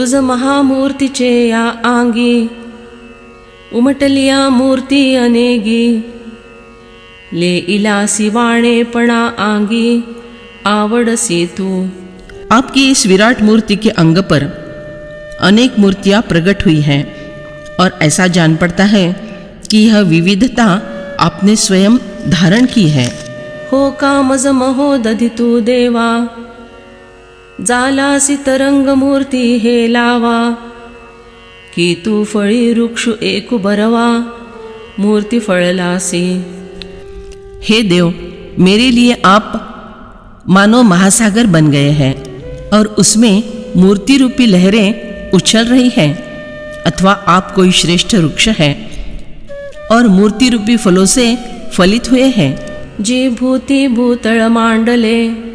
तुझ महामूर्तीचे या आंगी उमटलिया मूर्ती अनेगी ले इलासी वाणेपणा आंगी आवडसी तू। आपकी इस विराट मूर्ति के अंग पर अनेक मूर्तियां प्रकट हुई हैं और ऐसा जान पड़ता है कि यह विविधता आपने स्वयं धारण की है। हो कामज महोदधितु देवा जालासी तरंग मूर्ती हे लावा की तू फळी वृक्षु एकु बरवा मूर्ति फळलासी। हे देव, मेरे लिए आप मानो महासागर बन गए हैं और उसमें मूर्ति रूपी लहरें उछल रही हैं, अथवा आप कोई श्रेष्ठ वृक्ष है और मूर्ति रूपी फलों से फलित हुए हैं। जी भूति भूतळ मांडले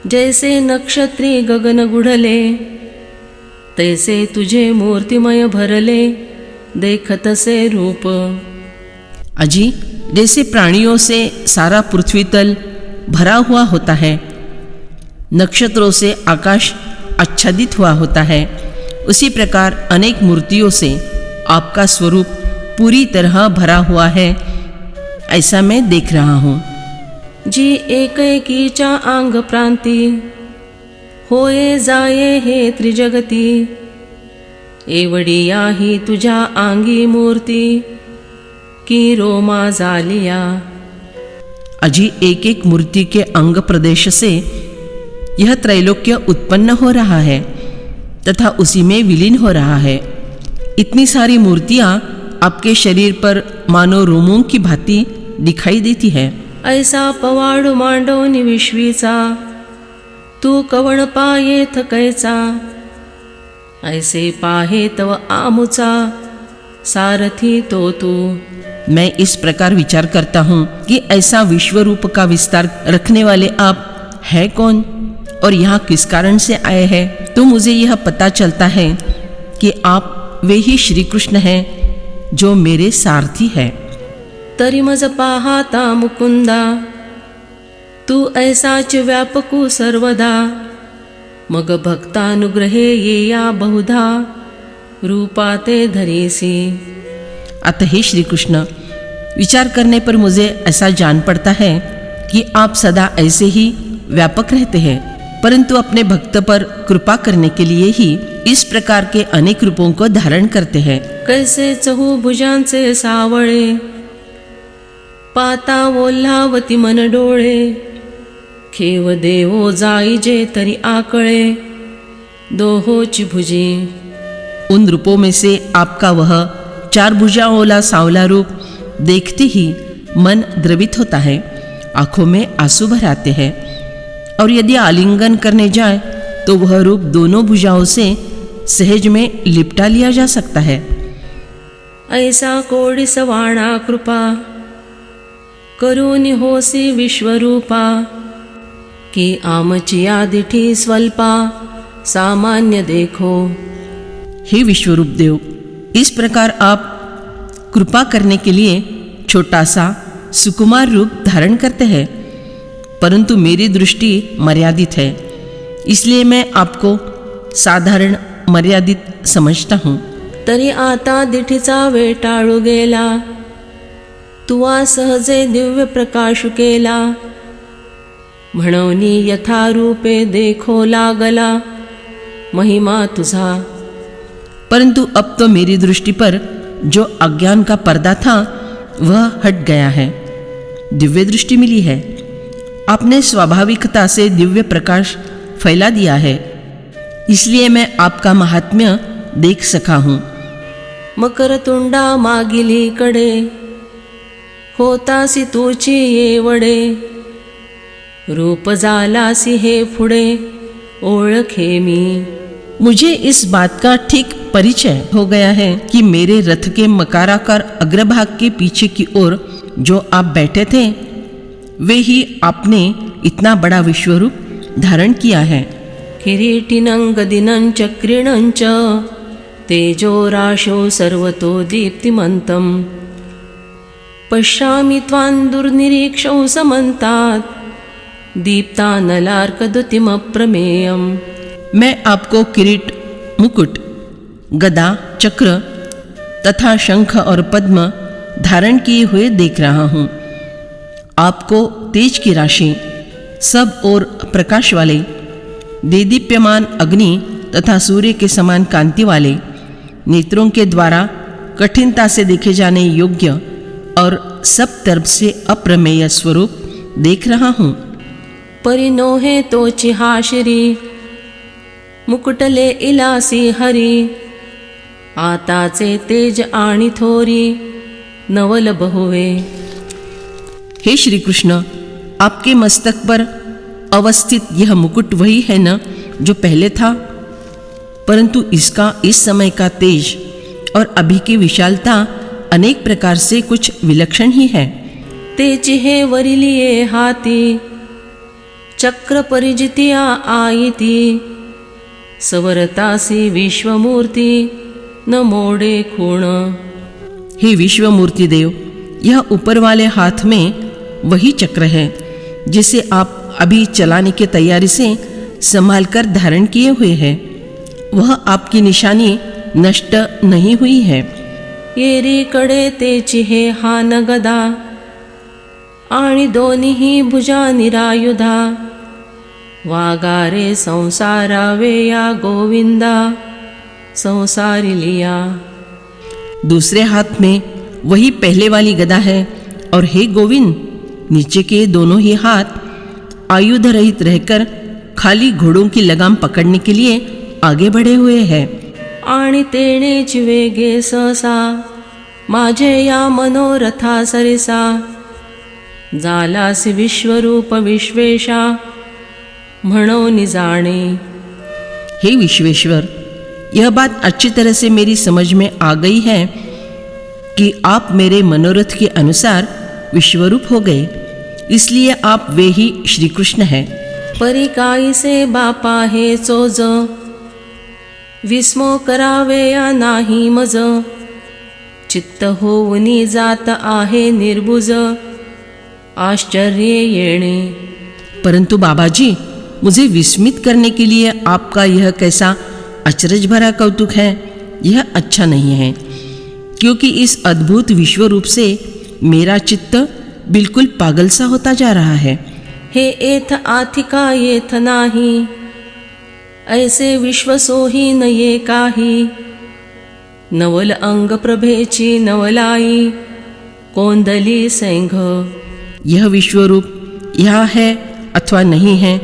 जैसे नक्षत्री गगन गुढले तैसे तुझे मूर्तिमय भरले देखत से रूप। अजी, जैसे प्राणियों से सारा पृथ्वी तल भरा हुआ होता है, नक्षत्रों से आकाश आच्छादित हुआ होता है, उसी प्रकार अनेक मूर्तियों से आपका स्वरूप पूरी तरह भरा हुआ है, ऐसा मैं देख रहा हूँ। जी एकैकीच्या अंग प्रांती होये जाये हे त्रिजगती एवढी याही तुझ्या आंगी मूर्ती की रोमा झालिया। अजी, एक एक मूर्ति के अंग प्रदेश से यह त्रैलोक्य उत्पन्न हो रहा है तथा उसी में विलीन हो रहा है। इतनी सारी मूर्तियां आपके शरीर पर मानो रोमों की भांति दिखाई देती है। ऐसा पवाडू मांडोनी विश्वीचा तू कवण पाये थकैचा ऐसे पाहे तव आमुचा सारथी तो तू। मैं इस प्रकार विचार करता हूँ कि ऐसा विश्व रूप का विस्तार रखने वाले आप है कौन और यहाँ किस कारण से आए हैं। तो मुझे यह पता चलता है कि आप वे ही श्री कृष्ण हैं जो मेरे सारथी है। तरी मज पाहाता मुकुंदा तू ऐसाच व्यापकू सर्वदा मग भक्तानुग्रहे ये या बहुधा रूपाते धरीसी। अतः हे श्री कृष्ण, विचार करने पर मुझे ऐसा जान पड़ता है कि आप सदा ऐसे ही व्यापक रहते हैं, परंतु अपने भक्त पर कृपा करने के लिए ही इस प्रकार के अनेक रूपों को धारण करते हैं। कैसे चहू भुजांचे सावळे पाता ओल्हावती मन डोळे खेव देवो जाईजे तरी आकळे दोहोची भुजी। उन रूपों में से आपका वह 4 भुजाओं वाला सांवला रूप देखते ही मन द्रवित होता है, आंखों में आंसू भर आते हैं और यदि आलिंगन करने जाए तो वह रूप दोनों भुजाओं से सहज में लिपटा लिया जा सकता है। ऐसा कोडी सवाणा कृपा करूनि होसी विश्वरूपा की आमची आदिठी स्वल्पा सामान्य देखो। हे विश्वरूप देव, इस प्रकार आप कृपा करने के लिए छोटा सा सुकुमार रूप धारण करते हैं, परंतु मेरी दृष्टि मर्यादित है, इसलिए मैं आपको साधारण मर्यादित समझता हूँ। तरी आता दिठीचा वेटाळू गेला तुवा सहजे दिव्य प्रकाश केला म्हणूनी यथारूपे देखो लागला महिमा तुझा। परंतु अब तो मेरी दृष्टि पर जो अज्ञान का पर्दा था वह हट गया है, दिव्य दृष्टि मिली है। आपने स्वाभाविकता से दिव्य प्रकाश फैला दिया है, इसलिए मैं आपका महात्म्य देख सका हूँ। मकरतुंडा मागिली कडे होतासी तूची येवडे रूप जालासी हे पुढे ओळखे मी। मुझे इस बात का ठीक परिचय हो गया है कि मेरे रथ के मकाराकार अग्रभाग के पीछे की ओर जो आप बैठे थे वे ही आपने इतना बड़ा विश्वरूप धारण किया है। किरीटिनं गदिनं चक्रिणं च तेजो राशो सर्वतो दीप्तिमन्तं पश्यामि त्वां दुर्निरीक्षौ समन्तात् दीप्तानलार्कद्युतिमप्रमेयम्। मैं आपको किरीट मुकुट, गदा, चक्र तथा शंख और पद्म धारण किए हुए देख रहा हूँ। आपको तेज की राशि, सब और प्रकाश वाले, देदीप्यमान अग्नि तथा सूर्य के समान कांति वाले, नेत्रों के द्वारा कठिनता से देखे जाने योग्य और सब तरफ से अप्रमेय स्वरूप देख रहा हूँ। परिनोहे तोची हाशिरी, मुकुटले इलासी हरी, आताचे तेज आणि थोरी, नवल बहुवे। हे श्री कृष्ण, आपके मस्तक पर अवस्थित यह मुकुट वही है न जो पहले था, परंतु इसका इस समय का तेज और अभी की विशालता अनेक प्रकार से कुछ विलक्षण ही है। तेची हे वरिलिये हाती, चक्र परिजितिया आयती, सवरतासी विश्वमूर्ति, न मोड़े खूण। हे विश्वमूर्ति देव, यह ऊपर वाले हाथ में वही चक्र है जिसे आप अभी चलाने की तैयारी से संभाल कर धारण किए हुए हैं। वह आपकी निशानी नष्ट नहीं हुई है। येरी कडे तेची हे हान गदा, आणि दोन्ही भुजा निरायुधा, वागारे संसारा वेया गोविंदा, संसारी लिया। दूसरे हाथ में वही पहले वाली गदा है और हे गोविंद, नीचे के दोनों ही हाथ आयुध रहित रहकर खाली घोड़ों की लगाम पकड़ने के लिए आगे बढ़े हुए हैं। आणि तेणेच वेगे सहसा, माझे या मनोरथा सरिसा, जालासी विश्वरूप विश्वेशा, म्हणोनी जाणे। हे विश्वेश्वर, यह बात अच्छी तरह से मेरी समझ में आ गई है कि आप मेरे मनोरथ के अनुसार विश्वरूप हो गए, इसलिए आप वे ही श्री कृष्ण हैं। परिकाई से बापा हे चोज, विस्मो करावे या नाही मज, चित्त होऊनी जात आहे निर्बुज, आश्चर्य येणे। परंतु बाबा जी, मुझे विस्मित करने के लिए आपका यह कैसा अचरज भरा कौतुक है, यह अच्छा नहीं है, क्योंकि इस अद्भुत विश्व रूप से मेरा चित्त बिल्कुल पागल सा होता जा रहा है। हे एथ आथिका येथ नाही, ऐसे विश्व सोही न ये काही, नवल अंग प्रभेची नवलाई, कोंदली सैंघ। यह विश्वरूप यहाँ है अथवा नहीं है,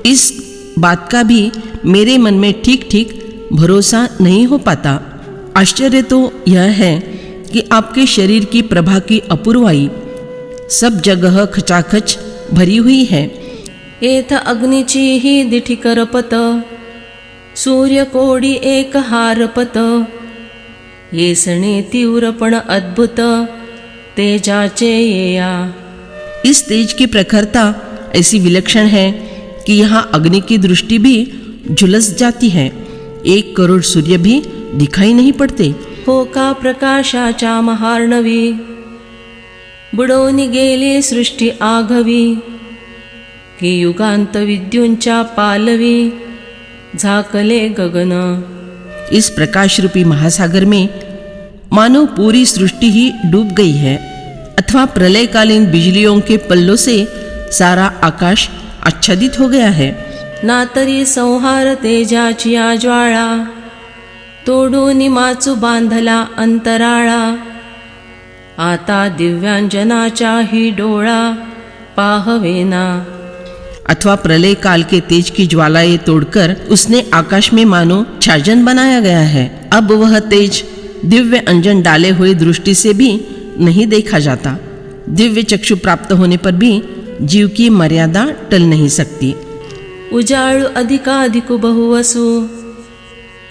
इस बात का भी मेरे मन में ठीक ठीक भरोसा नहीं हो पाता। आश्चर्य तो यह है कि आपके शरीर की प्रभा की अपूर्वाई सब जगह खचाखच भरी हुई है। एथ अग्निची ही दिठी करपत, सूर्य कोडी एक हारपत, येसणे तीव्रपण अद्भुत, तेजाचे येया। इस तेज की प्रखरता ऐसी विलक्षण है कि यहाँ अग्नि की दृष्टि भी झुलस जाती है, 1 करोड़ सूर्य भी दिखाई नहीं पड़ते। हो का प्रकाशाच्या महार्णवी, बुडवून गेली सृष्टी आघवी, की युगांत विद्यूंच्या पालवी, झाकले गगन। इस प्रकाश रूपी महासागर में मानो पूरी सृष्टि ही डूब गई है, अथवा प्रलयकालीन बिजलियों के पल्लों से सारा आकाश आच्छादित हो गया है। ना तरी संहार तेजाची या ज्वाळा, तोडून माचू बांधला अंतराळा, आता दिव्यांजनाचा ही डोळा पाहवेना। अथवा प्रलय काल के तेज की ज्वालाएं तोड़कर उसने आकाश में मानो छाजन बनाया गया है। अब वह तेज दिव्य अंजन डाले हुए दृष्टि से भी नहीं देखा जाता। दिव्य चक्षु प्राप्त होने पर भी जीव की मर्यादा टल नहीं सकती। उजाळू अधिकाधिक बहुवसु,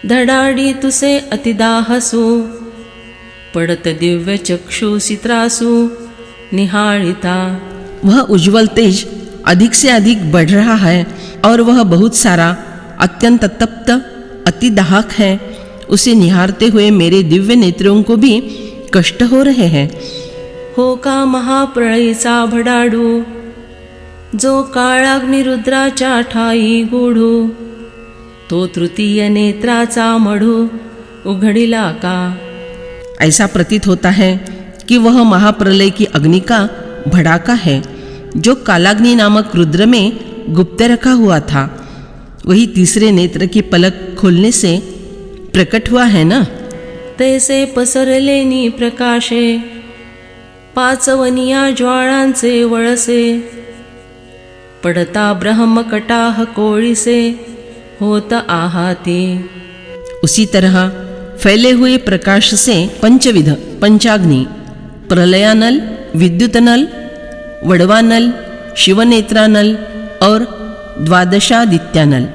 धडाडी तुसे अतिदाहसु, पडत दिव्य चक्षुषी त्रासु, निहाळिता। वह उज्जवल तेज अधिक से अधिक बढ़ रहा है और वह बहुत सारा अत्यंत तप्त अतिदाहक है। उसे निहारते हुए मेरे दिव्य नेत्रों को भी कष्ट हो रहे हैं। हो का महाप्रळयीचा भडाडू, जो काळाग्निरुद्राच्या ठाई गुढू, तो तृतीय नेत्राचा मढू उघडिला का. ऐसा प्रतीत होता है कि वह महाप्रलय की अग्नि का भड़ाका है जो कालाग्नि नामक रुद्र में गुप्त रखा हुआ था. वही तीसरे नेत्र की पलक खोलने से प्रकट हुआ है ना. तैसे पसरलेनी प्रकाशे पाचवनिया ज्वाळांचे वळसे. पडता ब्रह्मकटाह कोळीसे होत आहाती. उसी तरह फैले हुए प्रकाश से पंचविध पंचाग्नि, प्रलयानल, विद्युतनल, वड़वानल, शिवनेत्रानल और द्वादशादित्यानल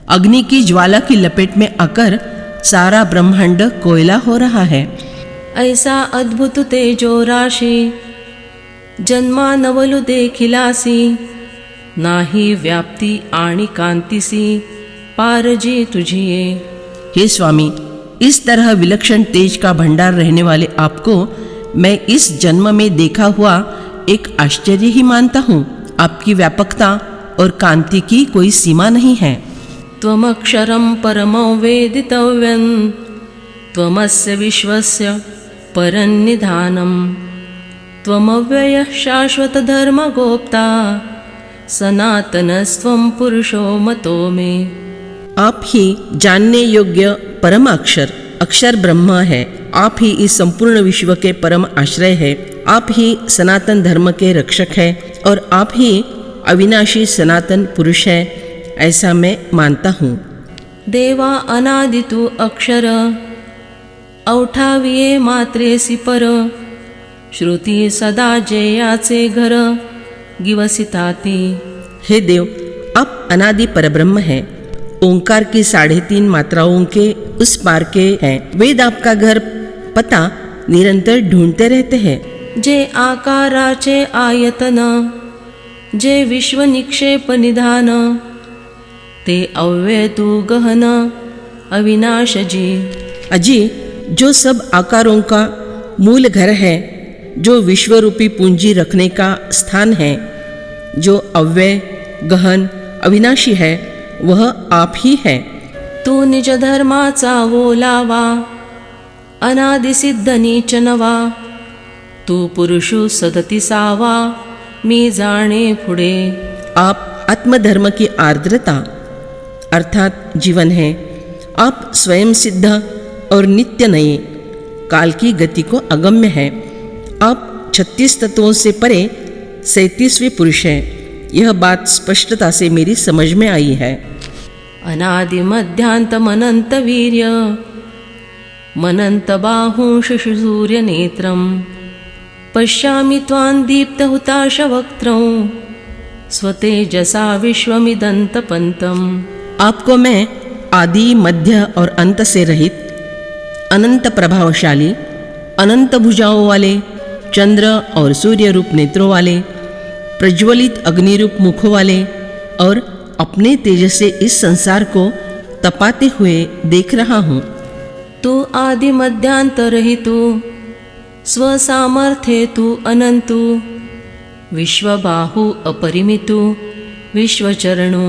अग्नि की ज्वाला की लपेट में आकर सारा ब्रह्मांड कोयला हो रहा है. ऐसा अद्भुत तेजो राशी जन्मा नवलु देखिलासी. नाही व्याप्ती आणि कांतिसी पारजी तुझिये. हे स्वामी, इस तरह विलक्षण तेज का भंडार रहने वाले आपको मैं इस जन्म में देखा हुआ एक आश्चर्य ही मानता हूँ. आपकी व्यापकता और कांति की कोई सीमा नहीं है. त्वमक्षरं परमो वेदितव्यं त्वमस्य विश्वस्य परन्निधानं. त्वमव्ययः शाश्वत धर्मगोप्ता सनातनस्त्वं पुरुषो मतो मे. आप ही जानने योग्य परम अक्षर अक्षर ब्रह्मा है. आप ही इस संपूर्ण विश्व के परम आश्रय है. आप ही सनातन धर्म के रक्षक है और आप ही अविनाशी सनातन पुरुष है, ऐसा मैं मानता हूँ. देवा अनादितु अक्षर औठाविये मात्रेसी पर. श्रुती सदा जयाचे घर गिवसिताती. हे देव, आप अनादि परब्रह्म है. ओंकार की 3.5 मात्राओं के उस पार के हैं. वेद आपका घर पता निरंतर ढूंढते रहते हैं. जे आकाराचे आयतन जे विश्व निक्षेप निधान ते अव्यय तू गहन अविनाशजी. अजी, जो सब आकारों का मूल घर है, जो विश्वरूपी पूंजी रखने का स्थान है, जो अव्यय गहन अविनाशी है, वह आप ही है. तू निज धर्माचा ओलावा अनादि सिद्ध नीच नवा. तू पुरुषु सदती सावा मी जाणे पुढे. आप आत्मधर्म की आर्द्रता अर्थात जीवन है. आप स्वयं सिद्ध और नित्य नए काल की गति को अगम्य है. आप 36 तत्वों से परे 37वें पुरुष है. यह बात स्पष्टता से मेरी समझ में आई है. अनादि मध्यांत मनंत वीर्य मनंत बाहुंश सूर्य नेत्रम. पश्यामि त्वां दीप्त हुताश वक्त्रं स्वतेजसा विश्वमिदंत पंतम. आपको मैं आदि मध्य और अंत से रहित अनंत प्रभावशाली अनंत भुजाओं वाले चंद्र और सूर्य रूप नेत्रों वाले प्रज्वलित अग्निरूप मुखों वाले और अपने तेज से इस संसार को तपाते हुए देख रहा हूँ. तू आदि मध्यांत रहितु स्वसामर्थ्ये तू अनंतु. विश्वबाहु अपरिमितु विश्वचरणु.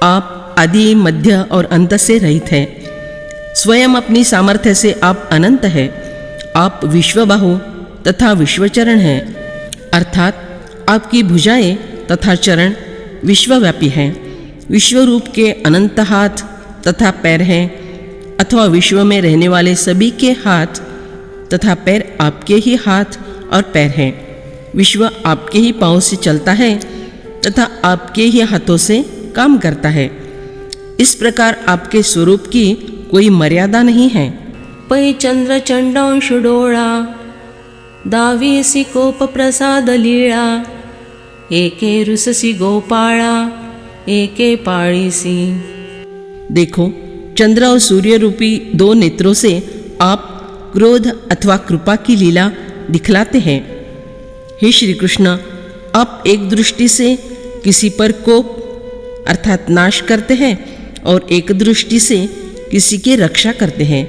आप आदि मध्य और अंत से रहित हैं. स्वयं अपनी सामर्थ्य से आप अनंत हैं. आप विश्वबाहु तथा विश्वचरण हैं, अर्थात आपकी भुजाएं तथा चरण विश्वव्यापी हैं. विश्वरूप के अनंत हाथ तथा पैर हैं, अथवा विश्व में रहने वाले सभी के हाथ तथा पैर आपके ही हाथ और पैर हैं. विश्व आपके ही पाँव से चलता है तथा आपके ही हाथों से काम करता है. इस प्रकार आपके स्वरूप की कोई मर्यादा नहीं है. पै चंद्र चंडांशु डोळा दावीसी कोप प्रसाद लीळा. एके रुससी गोपाळा एके पाळीसी. देखो, चंद्र और सूर्य रूपी 2 नेत्रों से आप क्रोध अथवा कृपा की लीला दिखलाते हैं. हे श्री कृष्ण, आप एक दृष्टि से किसी पर कोप अर्थात नाश करते हैं और एक दृष्टि से किसी की रक्षा करते हैं.